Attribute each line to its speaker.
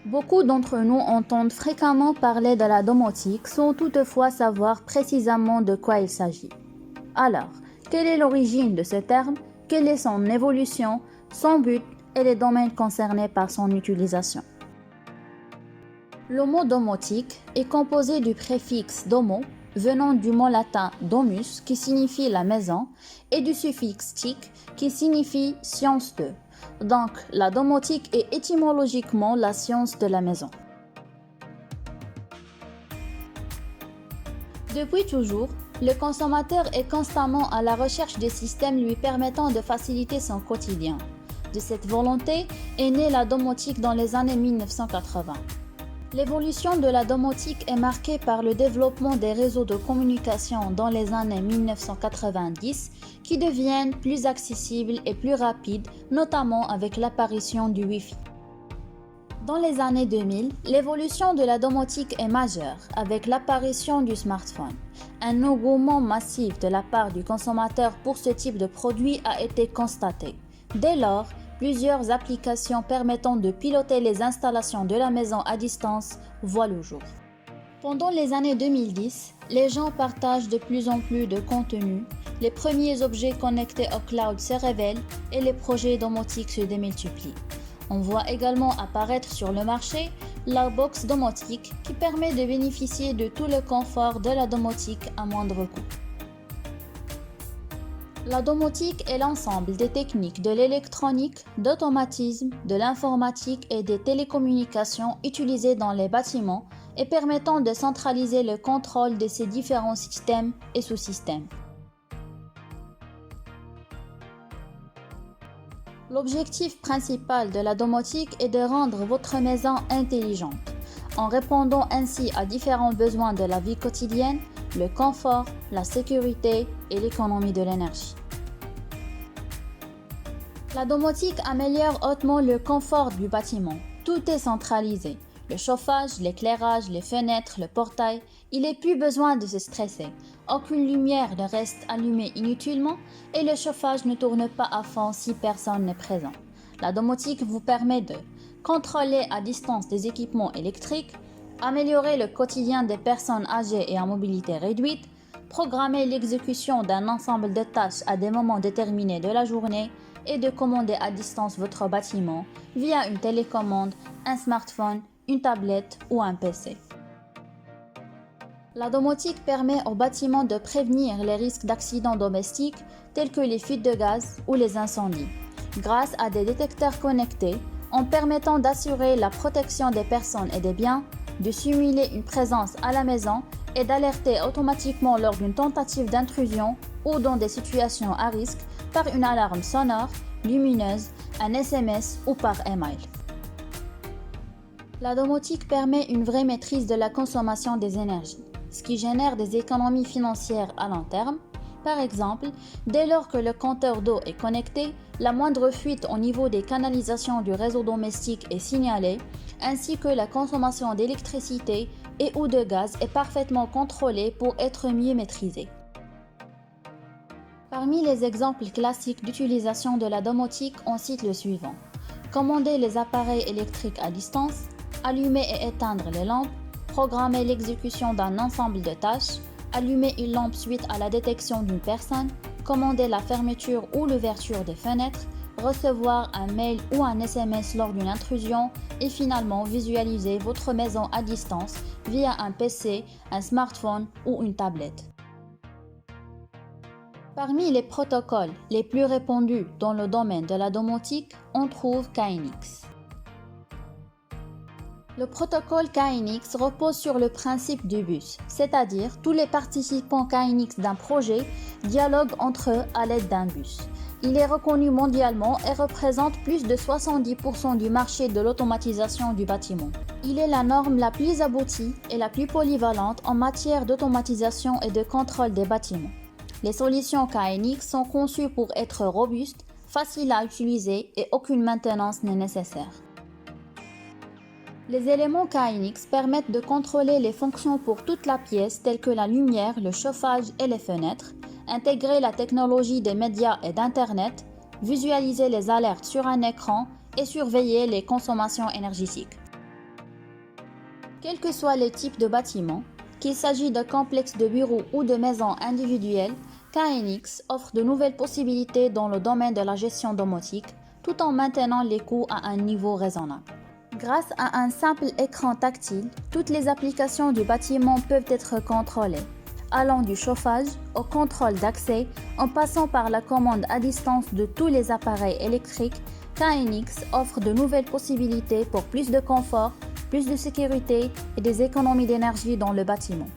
Speaker 1: Beaucoup d'entre nous entendent fréquemment parler de la domotique sans toutefois savoir précisément de quoi il s'agit. Alors, quelle est l'origine de ce terme? Quelle est son évolution, son but et les domaines concernés par son utilisation? Le mot domotique est composé du préfixe domo, venant du mot latin domus, qui signifie la maison, et du suffixe tique, qui signifie science de. Donc, la domotique est étymologiquement la science de la maison. Depuis toujours, le consommateur est constamment à la recherche de systèmes lui permettant de faciliter son quotidien. De cette volonté est née la domotique dans les années 1980. L'évolution de la domotique est marquée par le développement des réseaux de communication dans les années 1990 qui deviennent plus accessibles et plus rapides, notamment avec l'apparition du Wi-Fi. Dans les années 2000, l'évolution de la domotique est majeure avec l'apparition du smartphone. Un engouement massif de la part du consommateur pour ce type de produit a été constaté. Dès lors, plusieurs applications permettant de piloter les installations de la maison à distance voient le jour. Pendant les années 2010, les gens partagent de plus en plus de contenu, les premiers objets connectés au cloud se révèlent et les projets domotiques se démultiplient. On voit également apparaître sur le marché la box domotique qui permet de bénéficier de tout le confort de la domotique à moindre coût. La domotique est l'ensemble des techniques de l'électronique, d'automatisme, de l'informatique et des télécommunications utilisées dans les bâtiments et permettant de centraliser le contrôle de ces différents systèmes et sous-systèmes. L'objectif principal de la domotique est de rendre votre maison intelligente, en répondant ainsi à différents besoins de la vie quotidienne, le confort, la sécurité et l'économie de l'énergie. La domotique améliore hautement le confort du bâtiment. Tout est centralisé. Le chauffage, l'éclairage, les fenêtres, le portail, il n'est plus besoin de se stresser. Aucune lumière ne reste allumée inutilement et le chauffage ne tourne pas à fond si personne n'est présent. La domotique vous permet de contrôler à distance des équipements électriques, améliorer le quotidien des personnes âgées et en mobilité réduite, programmer l'exécution d'un ensemble de tâches à des moments déterminés de la journée et de commander à distance votre bâtiment via une télécommande, un smartphone, une tablette ou un PC. La domotique permet aux bâtiments de prévenir les risques d'accidents domestiques tels que les fuites de gaz ou les incendies, grâce à des détecteurs connectés en permettant d'assurer la protection des personnes et des biens, de simuler une présence à la maison et d'alerter automatiquement lors d'une tentative d'intrusion ou dans des situations à risque par une alarme sonore, lumineuse, un SMS ou par email. La domotique permet une vraie maîtrise de la consommation des énergies, ce qui génère des économies financières à long terme. Par exemple, dès lors que le compteur d'eau est connecté, la moindre fuite au niveau des canalisations du réseau domestique est signalée, ainsi que la consommation d'électricité et ou de gaz est parfaitement contrôlée pour être mieux maîtrisée. Parmi les exemples classiques d'utilisation de la domotique, on cite le suivant. Commander les appareils électriques à distance, allumer et éteindre les lampes, programmer l'exécution d'un ensemble de tâches, allumer une lampe suite à la détection d'une personne, commander la fermeture ou l'ouverture des fenêtres, recevoir un mail ou un SMS lors d'une intrusion et finalement visualiser votre maison à distance via un PC, un smartphone ou une tablette. Parmi les protocoles les plus répandus dans le domaine de la domotique, on trouve KNX. Le protocole KNX repose sur le principe du bus, c'est-à-dire tous les participants KNX d'un projet dialoguent entre eux à l'aide d'un bus. Il est reconnu mondialement et représente plus de 70% du marché de l'automatisation du bâtiment. Il est la norme la plus aboutie et la plus polyvalente en matière d'automatisation et de contrôle des bâtiments. Les solutions KNX sont conçues pour être robustes, faciles à utiliser et aucune maintenance n'est nécessaire. Les éléments KNX permettent de contrôler les fonctions pour toute la pièce telles que la lumière, le chauffage et les fenêtres, intégrer la technologie des médias et d'Internet, visualiser les alertes sur un écran et surveiller les consommations énergétiques. Quels que soient les types de bâtiments, qu'il s'agisse de complexes de bureaux ou de maisons individuelles, KNX offre de nouvelles possibilités dans le domaine de la gestion domotique, tout en maintenant les coûts à un niveau raisonnable. Grâce à un simple écran tactile, toutes les applications du bâtiment peuvent être contrôlées, allant du chauffage au contrôle d'accès, en passant par la commande à distance de tous les appareils électriques. KNX offre de nouvelles possibilités pour plus de confort, plus de sécurité et des économies d'énergie dans le bâtiment.